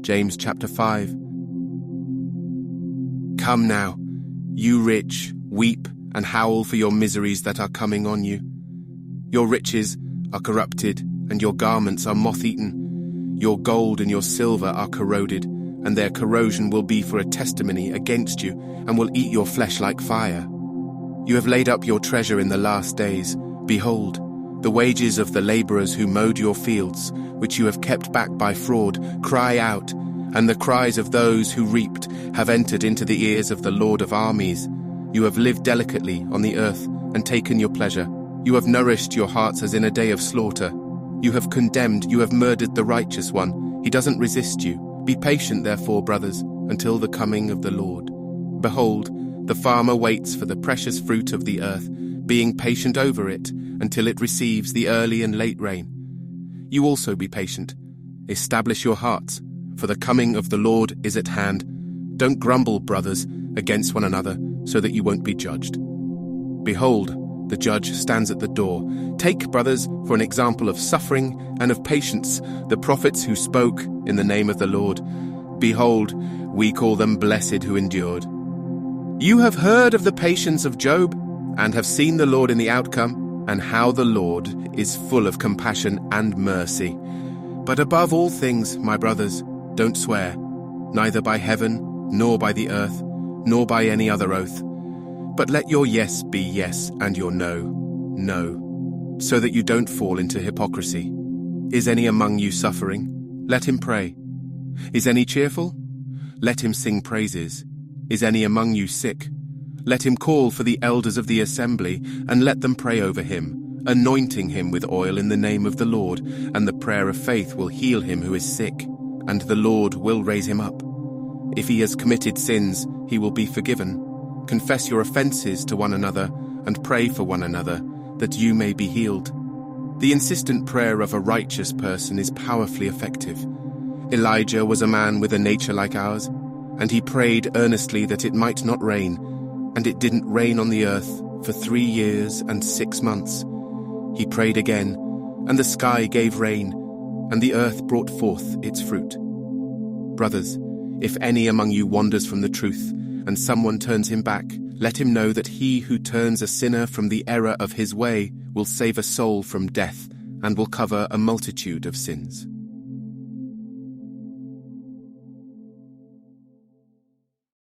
James chapter 5. Come now, you rich, weep and howl for your miseries that are coming on you. Your riches are corrupted, and your garments are moth-eaten. Your gold and your silver are corroded, and their corrosion will be for a testimony against you, and will eat your flesh like fire. You have laid up your treasure in the last days. Behold, the wages of the laborers who mowed your fields, which you have kept back by fraud, cry out, and the cries of those who reaped have entered into the ears of the Lord of armies. You have lived delicately on the earth and taken your pleasure. You have nourished your hearts as in a day of slaughter. You have condemned, you have murdered the righteous one. He doesn't resist you. Be patient, therefore, brothers, until the coming of the Lord. Behold, the farmer waits for the precious fruit of the earth, being patient over it until it receives the early and late rain. You also be patient. Establish your hearts, for the coming of the Lord is at hand. Don't grumble, brothers, against one another, so that you won't be judged. Behold, the judge stands at the door. Take, brothers, for an example of suffering and of patience, the prophets who spoke in the name of the Lord. Behold, we call them blessed who endured. You have heard of the patience of Job, and have seen the Lord in the outcome, and how the Lord is full of compassion and mercy. But above all things, my brothers, don't swear, neither by heaven, nor by the earth, nor by any other oath. But let your yes be yes, and your no, no, so that you don't fall into hypocrisy. Is any among you suffering? Let him pray. Is any cheerful? Let him sing praises. Is any among you sick? Let him call for the elders of the assembly, and let them pray over him, anointing him with oil in the name of the Lord, and the prayer of faith will heal him who is sick, and the Lord will raise him up. If he has committed sins, he will be forgiven. Confess your offenses to one another, and pray for one another, that you may be healed. The insistent prayer of a righteous person is powerfully effective. Elijah was a man with a nature like ours, and he prayed earnestly that it might not rain, and it didn't rain on the earth for 3 years and 6 months. He prayed again, and the sky gave rain, and the earth brought forth its fruit. Brothers, if any among you wanders from the truth, and someone turns him back, let him know that he who turns a sinner from the error of his way will save a soul from death, and will cover a multitude of sins.